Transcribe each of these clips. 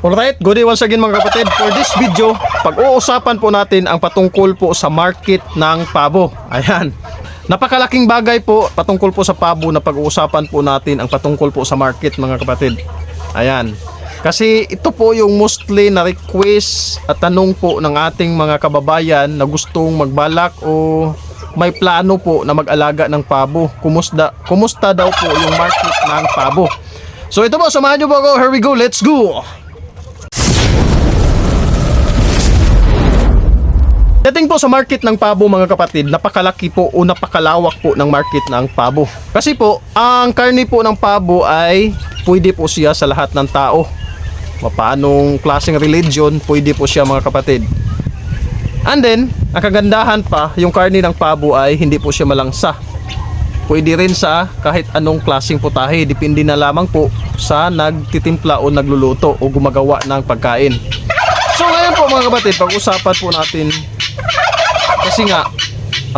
Alright, good day once again mga kapatid. For this video, pag-uusapan po natin ang patungkol po sa market ng pabo. Ayan. Napakalaking bagay po patungkol po sa pabo na pag-uusapan po natin ang patungkol po sa market mga kapatid. Ayan. Kasi ito po yung mostly na request at tanong po ng ating mga kababayan na gustong magbalak o may plano po na mag-alaga ng pabo. Kumusta daw po yung market ng pabo? So ito po, samahan nyo po ako. Here we go, let's go! Dating po sa market ng pabo mga kapatid, napakalaki po o napakalawak po ng market ng pabo. Kasi po, ang karne po ng pabo ay pwede po siya sa lahat ng tao. Paanong klaseng religion, pwede po siya mga kapatid. And then, ang kagandahan pa, yung karne ng pabo ay hindi po siya malangsa. Pwede rin sa kahit anong klaseng putahe, depende na lamang po sa nagtitimpla o nagluluto o gumagawa ng pagkain. So ngayon po mga kapatid, pag-usapan po natin kasi nga,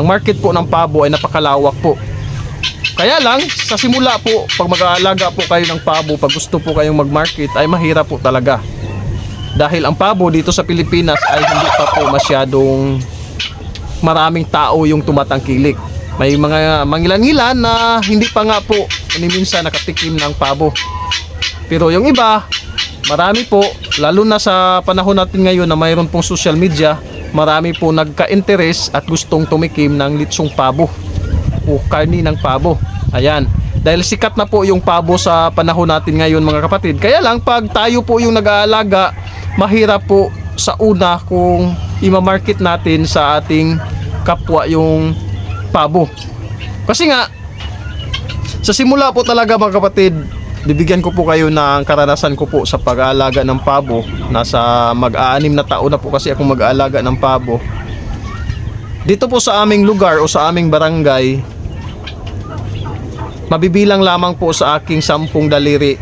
ang market po ng pabo ay napakalawak po. Kaya lang, sa simula po, pag mag-aalaga po kayo ng pabo, pag gusto po kayong mag-market, ay mahirap po talaga. Dahil ang pabo dito sa Pilipinas ay hindi pa po masyadong maraming tao yung tumatangkilik. May mga mangilan-ngilan na hindi pa nga po minsan nakatikim ng pabo. Pero yung iba, marami po, lalo na sa panahon natin ngayon na mayroon pong social media, marami po nagka-interest at gustong tumikim ng litsong pabo o karni ng pabo. Ayan. Dahil sikat na po yung pabo sa panahon natin ngayon mga kapatid. Kaya lang pag tayo po yung nag-aalaga, mahirap po sa una kung ima-market natin sa ating kapwa yung pabo. Kasi nga, sa simula po talaga mga kapatid, bibigyan ko po kayo ng karanasan ko po sa pag-aalaga ng pabo. Nasa mag-aanim na taon na po kasi akong mag-aalaga ng pabo. Dito po sa aming lugar o sa aming barangay, mabibilang lamang po sa aking 10 daliri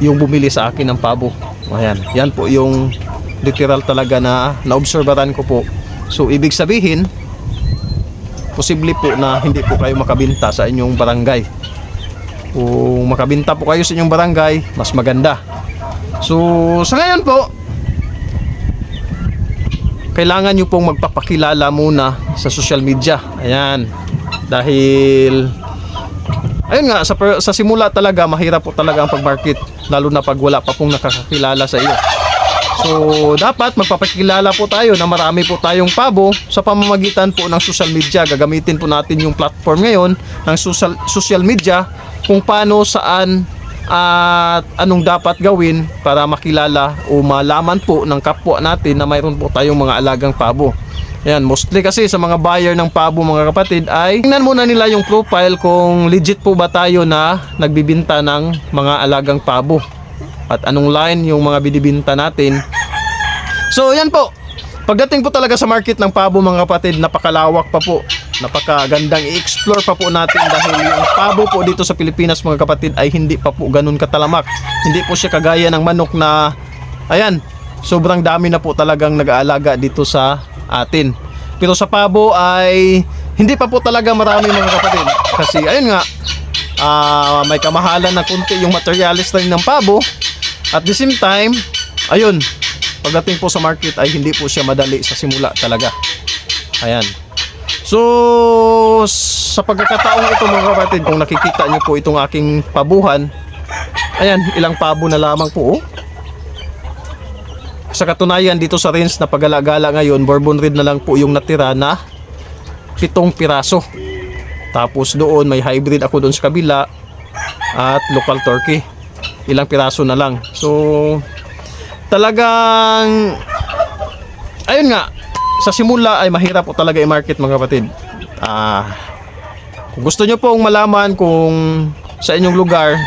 yung bumili sa akin ng pabo. Ayan, yan po yung literal talaga na naobserbaran ko po. So ibig sabihin, posible po na hindi po kayo makabinta sa inyong barangay. Kung makabinta po kayo sa inyong barangay, mas maganda. So, sa ngayon po, kailangan nyo pong magpapakilala muna sa social media. Ayan. Dahil, ayun nga, sa simula talaga, mahirap po talaga ang pag-market. Lalo na pag wala pa pong nakakakilala sa iyo. So, dapat magpapakilala po tayo na marami po tayong pabo sa pamamagitan po ng social media. Gagamitin po natin yung platform ngayon ng social media kung paano, saan at anong dapat gawin para makilala o malaman po ng kapwa natin na mayroon po tayong mga alagang pabo. Ayan, mostly kasi sa mga buyer ng pabo mga kapatid ay tingnan muna nila yung profile kung legit po ba tayo na nagbibinta ng mga alagang pabo at anong line yung mga binibinta natin. So yan po, pagdating po talaga sa market ng pabo mga kapatid, napakalawak pa po, napakagandang i-explore pa po natin dahil yung pabo po dito sa Pilipinas mga kapatid ay hindi pa po ganun katalamak. Hindi po siya kagaya ng manok na, ayan, sobrang dami na po talagang nag-aalaga dito sa atin. Pero sa pabo ay hindi pa po talaga marami mga kapatid. Kasi ayun nga, may kamahalan na kunti yung materialis rin ng pabo. At the same time, ayun, pagdating po sa market ay hindi po siya madali sa simula talaga. Ayan. So, sa pagkakataong ito mga kapatid, kung nakikita nyo po itong aking pabuhan, ayan, ilang pabo na lamang po. Sa katunayan dito sa range na pag-alagala ngayon, Bourbon Red na lang po yung natira na 7 piraso. Tapos doon may hybrid ako doon sa kabila at local turkey. Ilang piraso na lang. So, talagang ayun nga, sa simula ay mahirap po talaga i-market mga kapatid. Kung gusto nyo pong malaman kung sa inyong lugar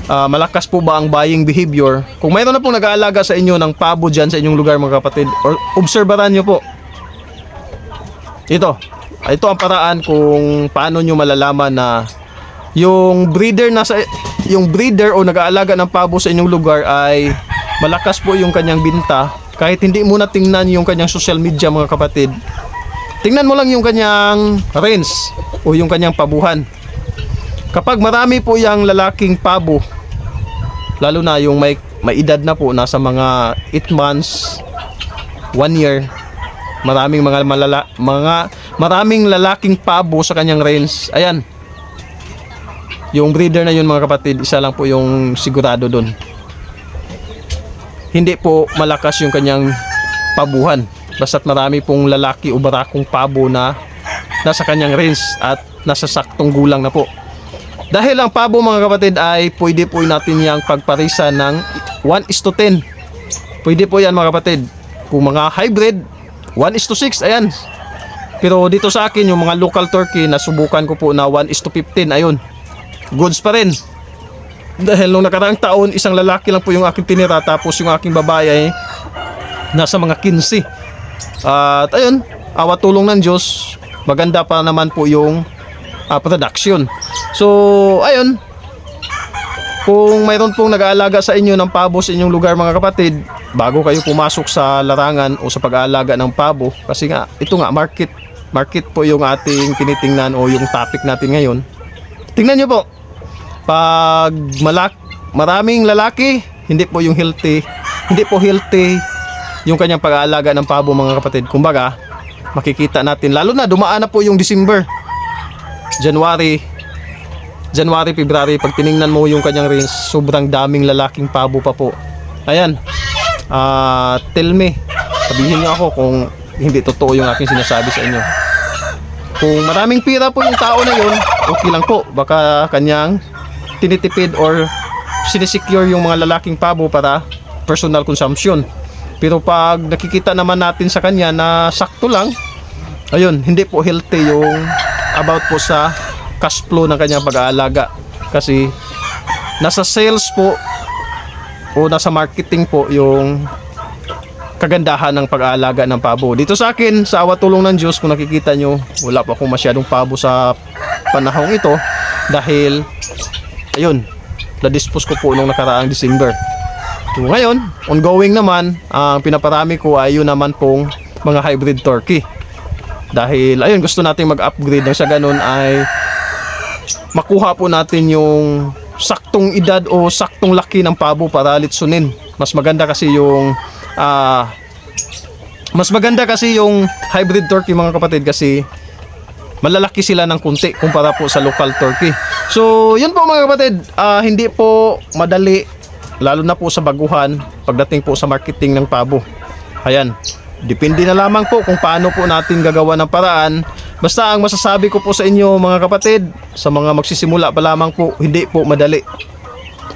malakas po ba ang buying behavior, kung mayroon na pong nag-aalaga sa inyo ng pabo dyan sa inyong lugar mga kapatid, or obserbaran nyo po ito ang paraan kung paano nyo malalaman na yung breeder o nag-aalaga ng pabo sa inyong lugar ay malakas po yung kanyang binta. Kahit hindi mo na tingnan yung kanyang social media mga kapatid, tingnan mo lang yung kanyang range o yung kanyang pabuhan. Kapag marami po yung lalaking pabo lalo na yung may edad na po, nasa mga 8 months, 1 year. Maraming lalaking pabo sa kanyang range. Ayan. Yung breeder na yun mga kapatid, isa lang po yung sigurado doon. Hindi po malakas yung kanyang pabuhan. Basta't marami pong lalaki o barakong pabo na nasa kanyang range at nasa saktong gulang na po. Dahil ang pabo mga kapatid ay pwede po natin yang pagparisa ng 1:10. Pwede po yan mga kapatid. Kung mga hybrid, 1:6, ayan. Pero dito sa akin, yung mga local turkey, nasubukan ko po na 1:15, ayun. Goods pa rin. Dahil nung nakaraang taon, isang lalaki lang po yung aking tinira, tapos yung aking babae ay nasa mga 15. At ayun, awat tulong ng Diyos, maganda pa naman po yung production. So, ayun. Kung mayroon pong nag-aalaga sa inyo ng pabo sa inyong lugar mga kapatid, bago kayo pumasok sa larangan o sa pag-aalaga ng pabo, kasi nga, ito nga, market po yung ating tinitingnan o yung topic natin ngayon. Tingnan nyo po, pag maraming lalaki, hindi po healthy yung kanyang pag-aalaga ng pabo mga kapatid. Kumbaga, makikita natin, lalo na dumaan na po yung December, January, February, pag tiningnan mo yung kanyang range, sobrang daming lalaking pabo pa po. Ayan. Tell me, sabihin niyo ako kung hindi totoo yung aking sinasabi sa inyo. Kung maraming pira po yung tao na yun, okay lang po. Baka kanyang tinitipid or sinisecure yung mga lalaking pabo para personal consumption. Pero pag nakikita naman natin sa kanya na sakto lang, ayun, hindi po healthy yung about po sa cash flow ng kanyang pag-aalaga. Kasi nasa sales po o nasa marketing po yung kagandahan ng pag-aalaga ng pabo. Dito sa akin, sa awa tulong ng Diyos, kung nakikita nyo, wala pa akong masyadong pabo sa panahong ito dahil ayun, na-dispose ko po nung nakaraang December. So ngayon, ongoing naman, ang pinaparami ko ay yun naman pong mga hybrid turkey. Dahil ayun, gusto nating mag-upgrade nang sa ganun ay makuha po natin yung saktong edad o saktong laki ng pabo para litsunin. Mas maganda kasi yung hybrid turkey mga kapatid, kasi malalaki sila ng kunti kumpara po sa local turkey. So yun po mga kapatid, hindi po madali, lalo na po sa baguhan pagdating po sa marketing ng pabo. Ayan, depende na lamang po kung paano po natin gagawa ng paraan. Basta ang masasabi ko po sa inyo mga kapatid, sa mga magsisimula pa lamang po, hindi po madali.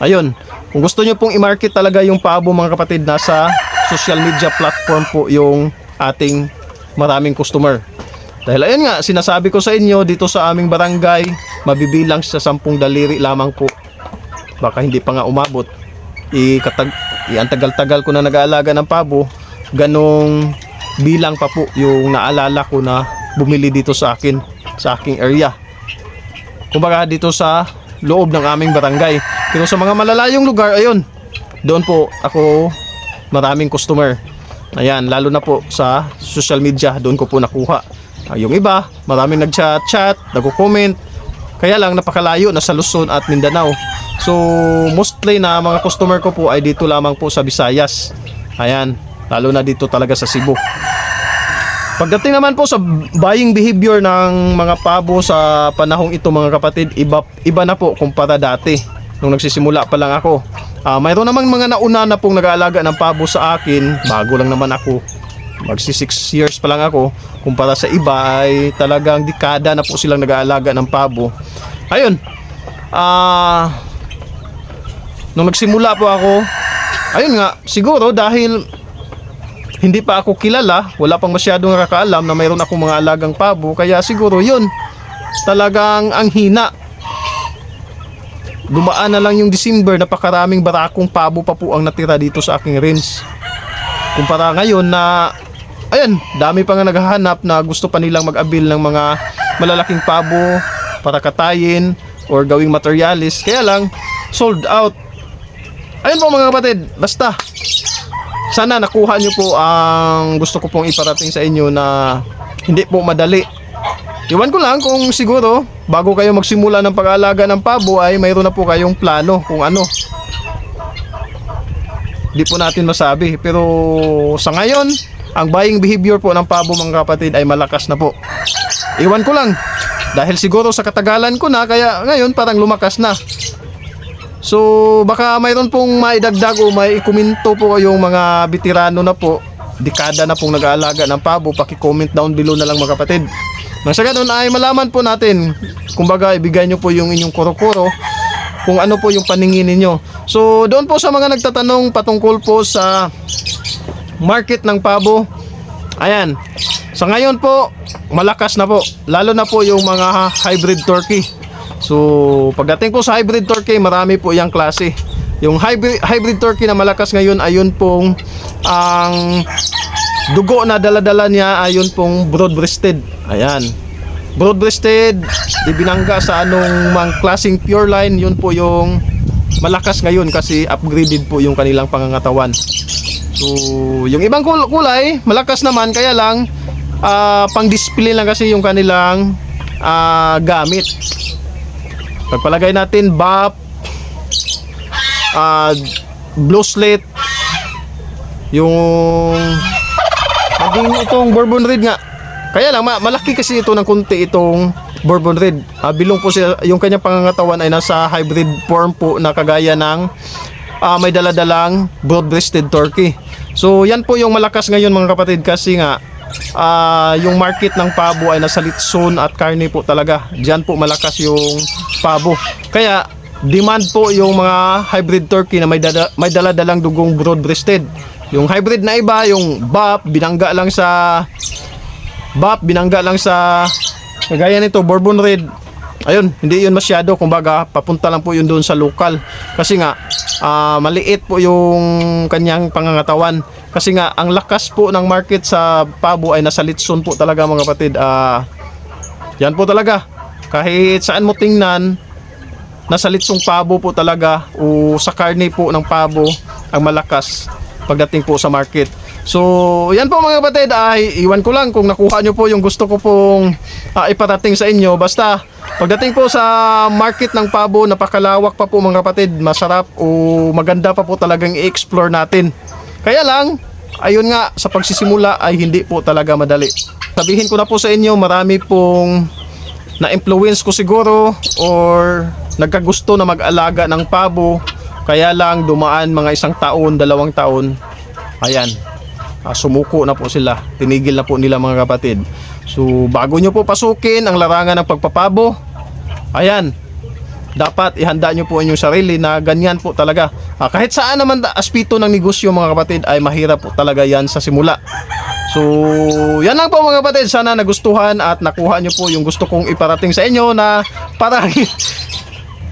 Ayun, kung gusto nyo pong i-market talaga yung pabo mga kapatid, nasa social media platform po yung ating maraming customer. Dahil ayun nga, sinasabi ko sa inyo, dito sa aming barangay, mabibilang sa 10 daliri lamang po. Baka hindi pa nga umabot. Ang tagal-tagal ko na nag-aalaga ng pabo, ganong bilang pa po yung naalala ko na bumili dito sa akin, sa aking area. Kumbaga dito sa loob ng aming barangay. Pero sa mga malalayong lugar, ayun, doon po ako maraming customer. Ayan, lalo na po sa social media, doon ko po nakuha. Yung iba, maraming nag-chat, nag-comment. Kaya lang napakalayo, nasa Luzon at Mindanao. So mostly na mga customer ko po ay dito lamang po sa Visayas. Ayan, lalo na dito talaga sa Cebu. Pagdating naman po sa buying behavior ng mga pabo sa panahong ito mga kapatid, iba na po kumpara dati nung nagsisimula pa lang ako. Mayroon namang mga nauna na pong nag-aalaga ng pabo sa akin, bago lang naman ako, magsi 6 years pa lang ako. Kumpara sa iba ay talagang dekada na po silang nag-aalaga ng pabo. Ayun, nung nagsimula po ako, ayun nga, siguro dahil hindi pa ako kilala, wala pang masyadong nakakaalam na mayroon akong mga alagang pabo, kaya siguro yun, talagang ang hina. Dumaan na lang yung December, napakaraming barakong pabo pa po ang natira dito sa aking range. Kumpara ngayon na, ayan, dami pa nga naghahanap na gusto pa nilang mag-abil ng mga malalaking pabo para katayin or gawing materialis. Kaya lang, sold out. Ayun po mga kapatid, basta sana nakuha nyo po ang gusto ko pong iparating sa inyo na hindi po madali. Iwan ko lang kung siguro bago kayo magsimula ng pag-aalaga ng pabo ay mayroon na po kayong plano kung ano. Di po natin masabi. Pero sa ngayon, ang buying behavior po ng pabo mga kapatid ay malakas na po. Iwan ko lang. Dahil siguro sa katagalan ko na, kaya ngayon parang lumakas na. So baka mayroon pong maidagdag o may ikomento po yung mga veterano na po, dekada na pong nag-aalaga ng pabo. Paki-comment down below na lang mga kapatid. Nang sa ganun ay malaman po natin, kumbaga ibigay nyo po yung inyong kuro-kuro kung ano po yung paningin ninyo. So doon po sa mga nagtatanong patungkol po sa market ng pabo, ayan, sa ngayon po malakas na po, lalo na po yung mga hybrid turkey. So pagdating po sa hybrid turkey, marami po yung klase. Yung hybrid turkey na malakas ngayon, ayun pong ang dugo na daladala niya, ayun pong broad-breasted. Ayan, broad-breasted, ibinangga sa anong mga klaseng pure line, yun po yung malakas ngayon kasi upgraded po yung kanilang pangangatawan. So yung ibang kulay malakas naman, kaya lang pang display lang kasi yung kanilang gamit. Pagpalagay natin BAP, blue slit, yung maging itong Bourbon Red nga. Kaya lang malaki kasi ito ng konti, itong Bourbon Red. Bilong po siya, yung kanyang pangangatawan ay nasa hybrid form po na kagaya ng may daladalang broad-breasted turkey. So yan po yung malakas ngayon mga kapatid, kasi nga yung market ng pabo ay nasa litson at karne po talaga. Diyan po malakas yung pabo. Kaya demand po yung mga hybrid turkey na may daladalang dugong broad-breasted. Yung hybrid na iba, yung BAP, binangga lang sa kagaya nito Bourbon Red. Ayun, hindi yun masyado, kumbaga papunta lang po yun doon sa local. Kasi nga maliit po yung kanyang pangangatawan. Kasi nga ang lakas po ng market sa pabo ay nasa litson po talaga mga kapatid. Yan po talaga. Kahit saan mo tingnan, nasa litsong pabo po talaga o sa karne po ng pabo ang malakas pagdating po sa market. So yan po mga kapatid, ay iwan ko lang kung nakuha nyo po yung gusto ko pong iparating sa inyo. Basta pagdating po sa market ng pabo, napakalawak pa po mga kapatid, masarap o maganda pa po talagang i-explore natin. Kaya lang, ayun nga, sa pagsisimula ay hindi po talaga madali. Sabihin ko na po sa inyo, marami pong na-influence ko siguro or nagkagusto na mag-alaga ng pabo. Kaya lang dumaan mga 1 taon, 2 taon, ayan, sumuko na po sila, tinigil na po nila mga kapatid. So bago nyo po pasukin ang larangan ng pagpapabo, ayan, dapat ihanda nyo po inyong sarili na ganyan po talaga. Kahit saan naman aspito ng negosyo mga kapatid ay mahirap po talaga yan sa simula. So yan lang po mga kapatid, sana nagustuhan at nakuha nyo po yung gusto kong iparating sa inyo na parang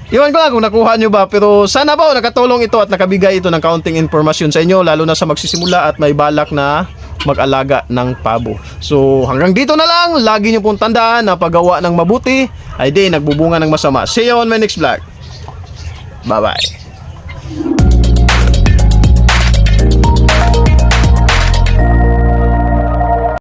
iwan ko lang kung nakuha nyo ba, pero sana po nakatulong ito at nakabigay ito ng kaunting informasyon sa inyo, lalo na sa magsisimula at may balak na mag-alaga ng pabo. So hanggang dito na lang, lagi nyo pong tandaan na paggawa ng mabuti ay di nagbubunga ng masama. See you on my next vlog. Bye bye.